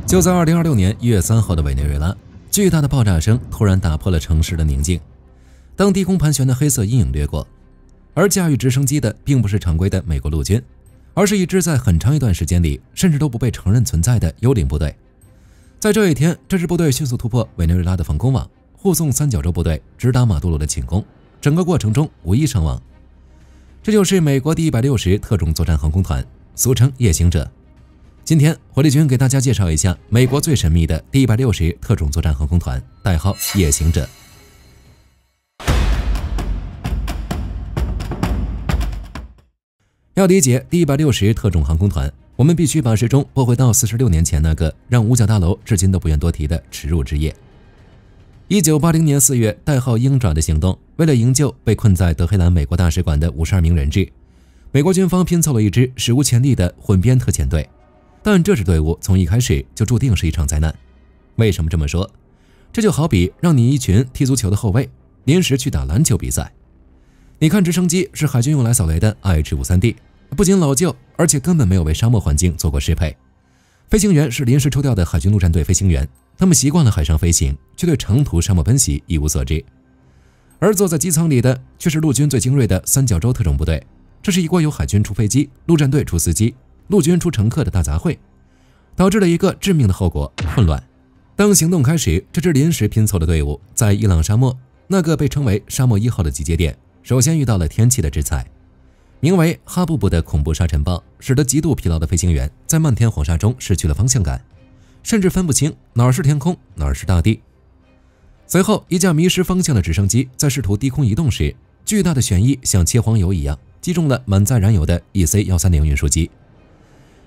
就在2026年1月3号的委内瑞拉，巨大的爆炸声突然打破了城市的寧靜。當低空盘旋的黑色陰影掠過，而駕馭直升機的並不是常規的美國陸軍，而是一支在很長一段時間裡甚至都不被承認存在的幽靈部隊。在這一天，這支部隊迅速突破委內瑞拉的防空網，護送三角洲部隊直達馬杜羅的寢宮，整個過程中無一傷亡。這就是美國第160特種作戰航空團，俗稱夜行者。今天火力軍給大家介紹一下美國最神秘的第160特種作戰航空团，代號夜行者。要理解第160特种航空团，我们必須把時鐘撥回到46年前那個讓五角大樓至今都不願多提的恥辱之夜。1980年4月，代號鷹爪的行動，為了營救被困在德黑蘭美國大使館的52名人質，美國軍方拼湊了一支史無前例的混編特遣隊。但這支隊伍從一開始就注定是一場災難。為什麼這麼說？這就好比讓你一群踢足球的後衛臨時去打籃球比賽。你看，直升機是海軍用來掃雷的 IH-53D， 不僅老舊，而且根本沒有為沙漠環境做過適配。飛行員是臨時抽調的海軍陸戰隊飛行員，他們習慣了海上飛行，卻對長途沙漠奔襲一無所知。而坐在機艙裡的卻是陸軍最精銳的三角洲特種部隊，這是一鍋由海軍出飛機、陸戰隊出司機、陸軍出乘客的大雜燴，導致了一個致命的後果：混亂。當行動開始，這支臨時拼湊的隊伍在伊朗沙漠那個被稱為沙漠1號的集結點，首先遇到了天氣的制裁。名為哈布布的恐怖沙塵暴，使得極度疲勞的飛行員在漫天黃沙中失去了方向感，甚至分不清哪兒是天空，哪兒是大地。隨後，一架迷失方向的直升機在試圖低空移動時，巨大的旋翼像切黃油一樣擊中了滿載燃油的 EC-130運輸機。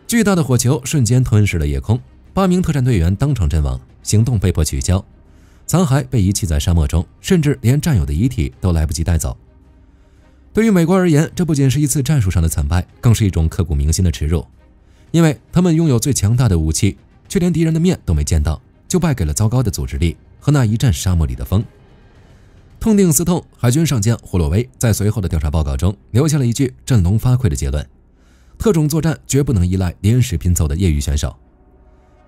巨大的火球瞬間吞噬了夜空，8名特戰隊員當場陣亡，行動被迫取消，殘骸被遺棄在沙漠中，甚至連戰友的遺體都來不及帶走。對於美國而言，這不僅是一次戰術上的慘敗，更是一種刻骨銘心的恥辱，因為他們擁有最強大的武器，卻連敵人的面都沒見到，就敗給了糟糕的組織力和那一陣沙漠裡的風。痛定思痛，海軍上將霍洛威在隨後的調查報告中留下了一句振聾發聵的結論：特種作戰絕不能依賴臨時拼湊的業餘選手。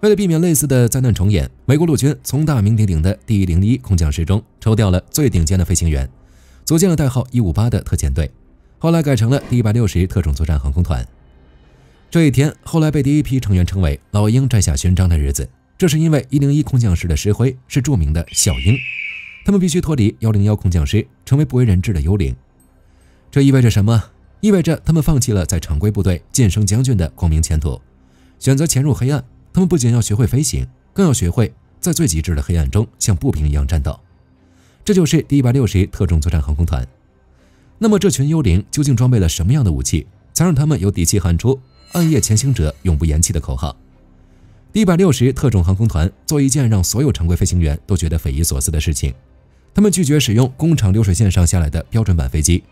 為了避免類似的災難重演，美國陸軍從大名鼎鼎的第101空降師中抽調了最頂尖的飛行員，組建了代號158的特遣隊，後來改成了第160特種作戰航空團。這一天後來被第一批成員稱為老鷹摘下勳章的日子，這是因為101空降師的師徽是著名的小鷹，他們必須脫離101空降師，成為不為人知的幽靈。這意味着什麼？意味着他們放棄了在常規部隊晉升將軍的光明前途，選擇潛入黑暗。他們不僅要學會飛行，更要學會在最極致的黑暗中像步兵一樣戰鬥。這就是第160特種作戰航空團。那麼這群幽靈究竟裝備了什麼樣的武器，才讓他們有底氣喊出暗夜前行者永不言棄的口號？第160特種航空团做一件讓所有常規飛行員都覺得匪夷所思的事情，他們拒絕使用工廠流水線上下來的標準版飛機。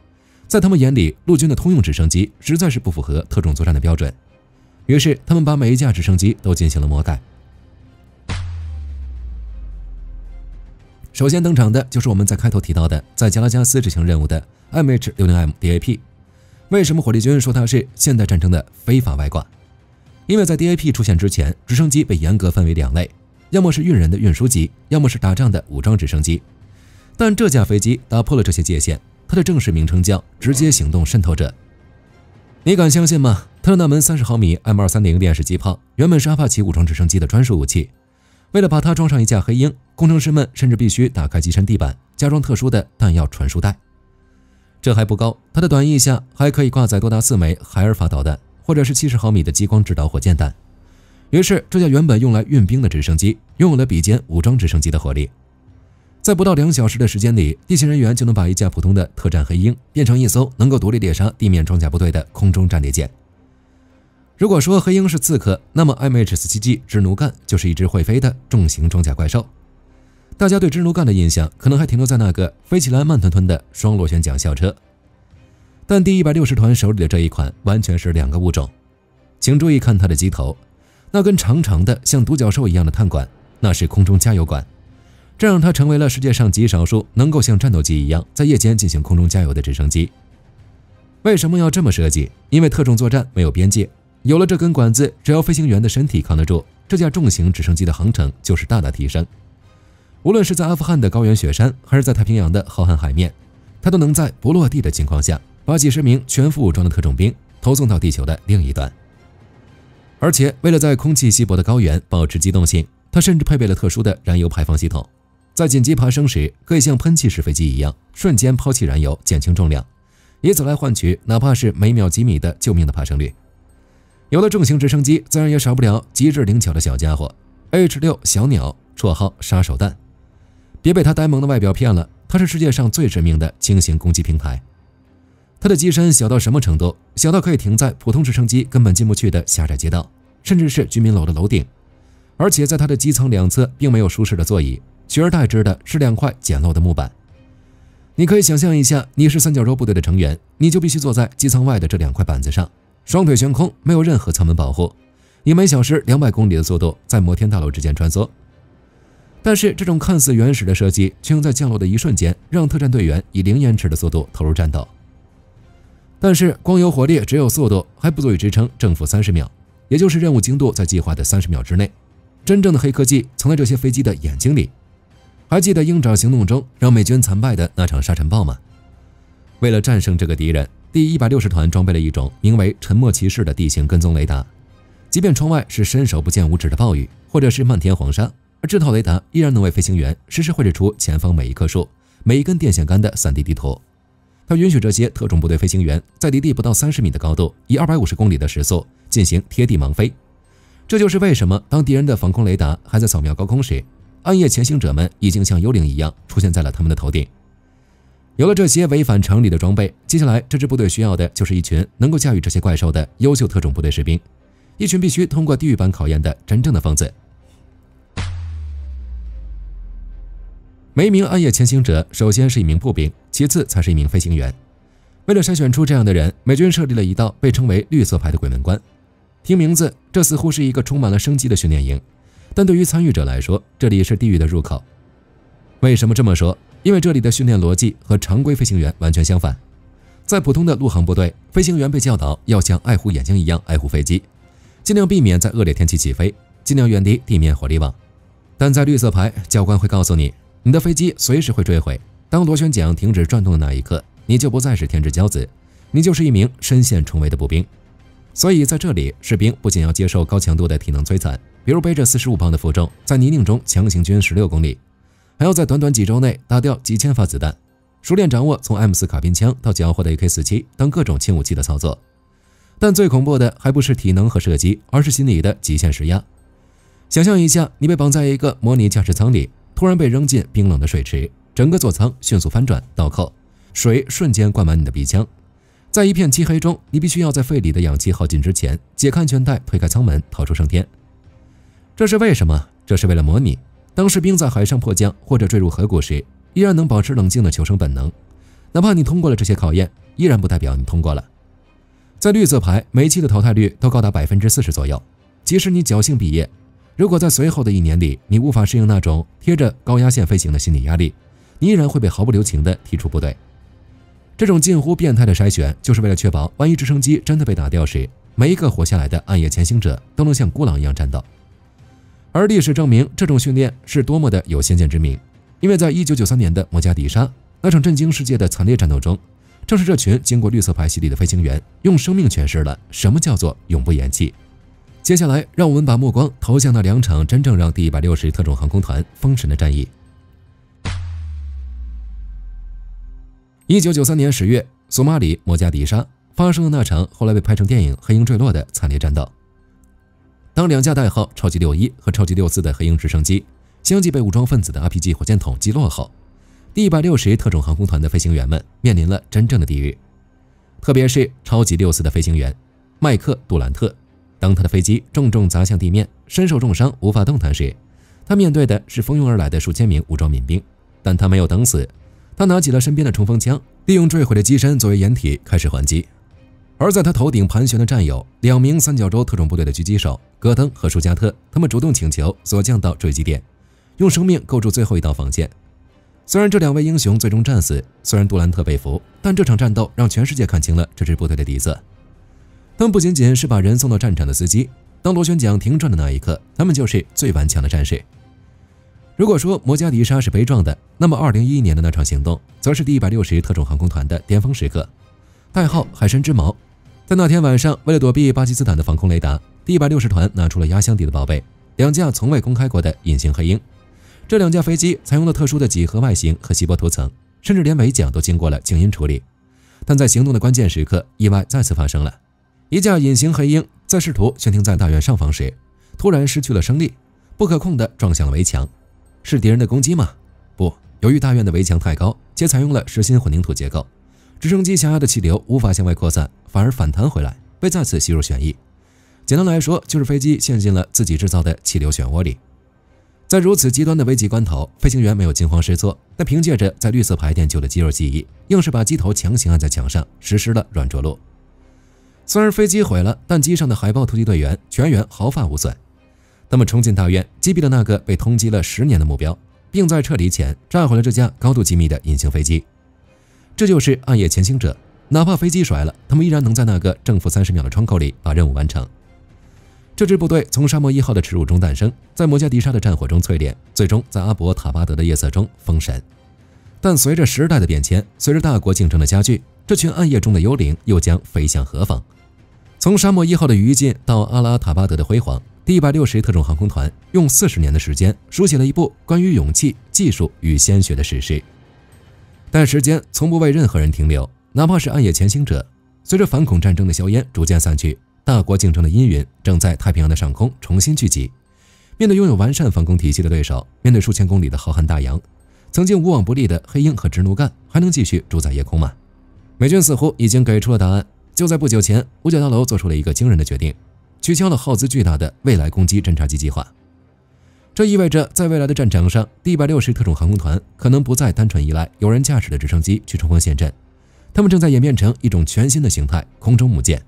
在他們眼裡，陸軍的通用直升機實在是不符合特種作戰的標準，於是他們把每一架直升機都進行了魔改。首先登場的就是我們在開頭提到的在加拉加斯執行任務的 MH-60M DAP。為什麼火力軍說它是現代戰爭的非法外掛？因為在 DAP 出現之前，直升機被嚴格分為2類，要麼是運人的運輸機，要麼是打仗的武裝直升機。但這架飛機打破了這些界限，它的正式名稱叫直接行動滲透者。你敢相信嗎？它的那門30毫米 M230 链式机炮原本是阿帕奇武装直升機的專屬武器。為了把它裝上一架黑鷹，工程師們甚至必須打開機身地板，加裝特殊的彈藥傳輸帶。這還不夠，它的短翼下還可以掛載多達4枚海爾法導彈，或者是70毫米的激光制導火箭彈。於是，這架原本用來運兵的直升機擁有了比肩武裝直升機的火力。在不到2小時的時間裡，地勤人員就能把一架普通的特戰黑鷹變成一艘能夠獨立獵殺地面裝甲部隊的空中戰列艦。如果說黑鷹是刺客，那麼 MH-47G 支奴幹就是一只會飛的重型裝甲怪獸。大家對支奴幹的印象可能還停留在那個飛起來慢吞吞的雙螺旋桨校車，但第160團手裡的這一款完全是2個物種。請注意看它的機頭，那根長長的像獨角獸一樣的碳管，那是空中加油管，這讓它成為了世界上極少數能夠像戰鬥機一樣在夜間進行空中加油的直升機。為什麼要這麼設計？因為特種作戰沒有邊界，有了這根管子，只要飛行員的身體扛得住，這架重型直升機的航程就是大大提升。無論是在阿富汗的高原雪山，還是在太平洋的浩瀚海面，它都能在不落地的情況下，把幾十名全副武裝的特種兵投送到地球的另一端。而且，為了在空氣稀薄的高原保持機动性，它甚至配備了特殊的燃油排放系統，在緊急爬升時，可以像噴氣式飛機一樣，瞬間拋棄燃油，減輕重量，以此來換取哪怕是每秒幾米的救命的爬升率。有了重型直升機，自然也少不了机智靈巧的小家伙 H-6小鳥，綽號殺手彈。別被它呆萌的外表騙了，它是世界上最致命的輕型攻擊平台。它的機身小到什麼程度？小到可以停在普通直升機根本進不去的狹窄街道，甚至是居民楼的樓頂。而且在它的機艙两側并沒有舒適的座椅，取而代之的是2塊簡陋的木板。你可以想象一下，你是三角洲部队的成員，你就必須坐在机艙外的这2塊板子上，雙腿懸空，沒有任何艙門保護，以每小時200公里的速度在摩天大樓之間穿梭。但是這種看似原始的設計，卻能在降落的一瞬間，讓特戰隊員以零延遲的速度投入戰鬥。但是光有火力，只有速度，還不足以支撐正負30秒，也就是任務精度在計劃的30秒之內。真正的黑科技藏在這些飛機的眼睛裡。還記得鷹爪行動中讓美軍慘敗的那場沙塵暴嗎？為了戰勝這個敵人，第160團裝備了一種名為沉默騎士的地形跟蹤雷達。即便窗外是伸手不見五指的暴雨，或者是漫天黃沙，而這套雷達依然能為飛行員實時繪製出前方每一棵樹、每一根電線桿的3D 地圖。它允許這些特種部隊飛行員在離地不到30米的高度，以250公里的時速進行貼地盲飛。這就是為什麼當敵人的防空雷達還在掃描高空時，暗夜潛行者們已經像幽靈一樣出現在了他們的頭頂。有了這些違反常理的装備，接下來這支部隊需要的就是一群能夠駕馭這些怪獸的優秀特種部隊士兵，一群必須通過地獄般考驗的真正的瘋子。每一名暗夜潛行者首先是一名步兵，其次才是一名飛行員。為了篩選出這樣的人，美軍設立了一道被稱為綠色牌的鬼門關。聽名字，這似乎是一個充滿了生機的訓練營，但對於參與者來說，這裡是地獄的入口。為什麼這麼說？因為這裡的訓練邏輯和常規飛行員完全相反。在普通的陸航部隊，飛行員被教導要像愛護眼睛一樣愛護飛機，盡量避免在惡劣天氣起飛，盡量遠離地面火力網。但在綠色牌，教官會告訴你，你的飛機隨時會墜毀。當螺旋槳停止轉動的那一刻，你就不再是天之驕子，你就是一名身陷重圍的步兵。所以在這裡，士兵不僅要接受高強度的體能摧殘，比如背着45磅的負重在泥濘中強行均16公里，還要在短短幾週內打掉幾千發子彈，熟練掌握從 M4 卡賓槍到繳獲的 AK-47等各種輕武器的操作。但最恐怖的還不是體能和射擊，而是心理的極限施壓。想象一下，你被綁在一個模擬駕駛艙裡，突然被扔進冰冷的水池，整個座艙迅速翻轉倒扣，水瞬間灌滿你的鼻腔。在一片漆黑中，你必須要在肺裡的氧氣耗盡之前解開安全帶，推開艙門，逃出升天。這是為什麼？這是為了模擬當士兵在海上迫降或者墜入河谷時，依然能保持冷靜的求生本能。哪怕你通過了這些考驗，依然不代表你通過了。在綠色牌，每期的淘汰率都高達40%左右。即使你僥倖畢業，如果在隨後的1年裡你無法適應那種貼着高壓線飛行的心理壓力，你依然會被毫不留情地踢出部队。這種近乎變態的篩選，就是為了確保萬一直升機真的被打掉時，每一個活下來的暗夜潛行者都能像孤狼一樣戰鬥。而歷史證明，這種訓練是多麼的有先見之明，因為在1993年的摩加迪沙那場震驚世界的慘烈戰鬥中，正是這群經過綠色牌洗禮的飛行員，用生命詮釋了什麼叫做永不言棄。接下來，讓我們把目光投向那2場真正讓第160特種航空團封神的戰役。1993年10月，索馬里摩加迪沙發生了那場後來被拍成電影《黑鷹墜落》的慘烈戰鬥。當2架代號超級61和超級64的黑鷹直升機相繼被武裝分子的 RPG 火箭筒擊落後，第160特種航空团的飛行員們面臨了真正的地獄。特別是超級64的飛行員麥克杜蘭特，當他的飛機重重砸向地面，身受重傷無法動彈時，他面對的是蜂擁而來的數千名武裝民兵，但他沒有等死。他拿起了身邊的衝鋒槍，利用墜毀的機身作為掩體開始還擊。而在他頭頂盤旋的戰友2名三角洲特種部隊的狙擊手戈登和舒加特，他們主動請求所降到墜擊點，用生命構築最後一道防線。雖然這兩位英雄最終戰死，雖然杜蘭特被俘，但這場戰鬥讓全世界看清了這支部隊的底色。他們不僅僅是把人送到戰場的司機，當螺旋桨停轉的那一刻，他們就是最頑強的戰士。如果說摩加迪沙是悲壯的，那麼2011年的那場行動則是第160特種航空團的巔峰時刻，代號海神之矛。在那天晚上，為了躲避巴基斯坦的防空雷達，第160团拿出了压箱底的宝贝，2架從未公開過的隱形黑鷹。這2架飛機採用了特殊的幾何外形和錫箔塗層，甚至連尾槳都經過了靜音處理。但在行動的關鍵時刻，意外再次發生了。一架隱形黑鷹在試圖悬停在大院上方時，突然失去了升力，不可控地撞向了圍牆。是敵人的攻擊嗎？不，由於大院的圍牆太高，且採用了實心混凝土結構，直升機下壓的氣流無法向外擴散，反而反彈回来，被再次吸入旋翼。簡單來說，就是飛機陷进了自己制造的氣流漩渦裡。在如此極端的危急關頭，飛行員沒有驚慌失措，但憑借着在綠色牌店舊的肌肉記憶，硬是把機頭強行按在牆上，實施了軟着陸。雖然飛機毀了，但機上的海豹突擊隊員全員毫髮無損。他們衝進大院，擊斃了那個被通緝了10年的目標，並在撤離前炸毀了這架高度機密的隱形飛機。這就是暗夜前行者，哪怕飛機甩了，他們依然能在那個正負30秒的窗口裡把任務完成。這支部隊從沙漠1號的恥辱中誕生，在摩加迪沙的戰火中淬煉，最終在阿伯塔巴德的夜色中封神。但隨着時代的变遷，隨着大國競爭的加劇，這群暗夜中的幽靈又將飛向何方？從沙漠1號的餘燼到阿拉塔巴德的輝煌，第160特種航空团用40年的時間書寫了一部關於勇氣、技術與鮮血的史詩。但時間從不為任何人停留，哪怕是暗夜前行者。隨着反恐戰爭的硝煙逐漸散去，大國競爭的陰雲正在太平洋的上空重新聚集。面對擁有完善防空體系的對手，面對数千公里的浩瀚大洋，曾經无往不利的黑鷹和直努幹還能繼續主宰夜空嗎？美軍似乎已經給出了答案。就在不久前，五角大樓做出了一個驚人的決定，取消了耗資巨大的未來攻擊侦察機計劃。這意味着在未來的戰場上，第160特種航空团可能不再單純依賴有人駕駛的直升機去冲锋陷陣，他們正在演變成一種全新的形態——空中母艦。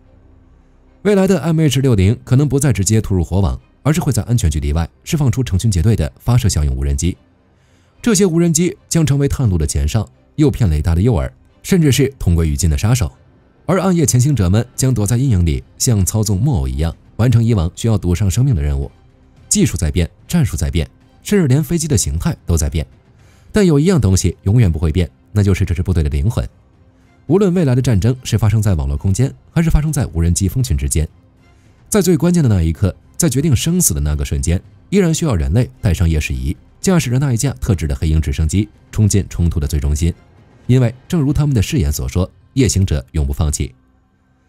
未來的 MH60 可能不再直接突入火網，而是會在安全距離外釋放出成群結隊的發射效應無人機。這些無人機將成為探路的前哨、誘騙雷達的誘餌，甚至是同歸於盡的殺手。而暗夜前行者們將躲在陰影裡，像操縱木偶一樣完成以往需要賭上生命的任務。技術在變，戰術在變，甚至連飛机的形態都在变。但有一樣東西永遠不会變，那就是這支部隊的靈魂。無論未來的戰爭是發生在網絡空間，還是發生在無人機蜂群之間，在最關鍵的那一刻，在決定生死的那個瞬間，依然需要人類帶上夜視儀，駕駛着那一架特制的黑鷹直升機衝進衝突的最中心。因為正如他們的誓言所說，夜行者永不放棄。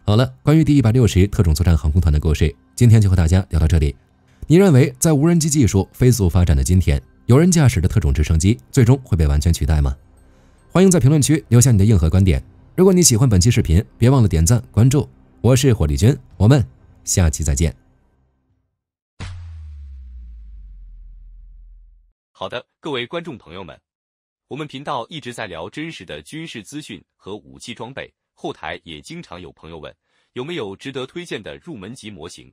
好了，關於第160特種作戰航空团的故事，今天就和大家聊到這裡。你認為在無人機技術飛速發展的今天，有人駕駛的特種直升機最終會被完全取代嗎？歡迎在評論區留下你的硬核觀點。如果你喜歡本期視頻，別忘了點讚關注。我是火力軍，我們下期再見。好的，各位觀眾朋友們，我們頻道一直在聊真實的軍事資訊和武器裝備，後台也經常有朋友問，有沒有值得推薦的入門級模型？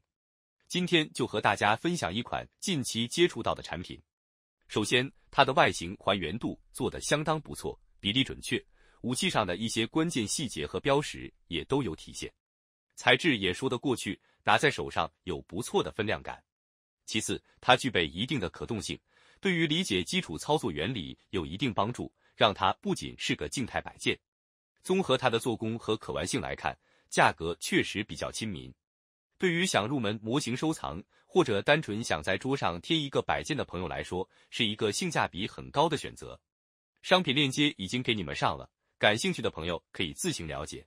今天就和大家分享一款近期接觸到的產品。首先，它的外形還原度做得相當不錯，比例準確，武器上的一些關鍵細節和標識也都有體現，材質也說得過去，拿在手上有不錯的分量感。其次，它具備一定的可動性，對於理解基礎操作原理有一定幫助，讓它不僅是個靜態擺件。綜合它的做工和可玩性來看，價格確實比較親民。對於想入門模型收藏，或者單純想在桌上貼一個擺件的朋友來說，是一個性價比很高的選擇。商品鏈接已經給你們上了，感興趣的朋友可以自行了解。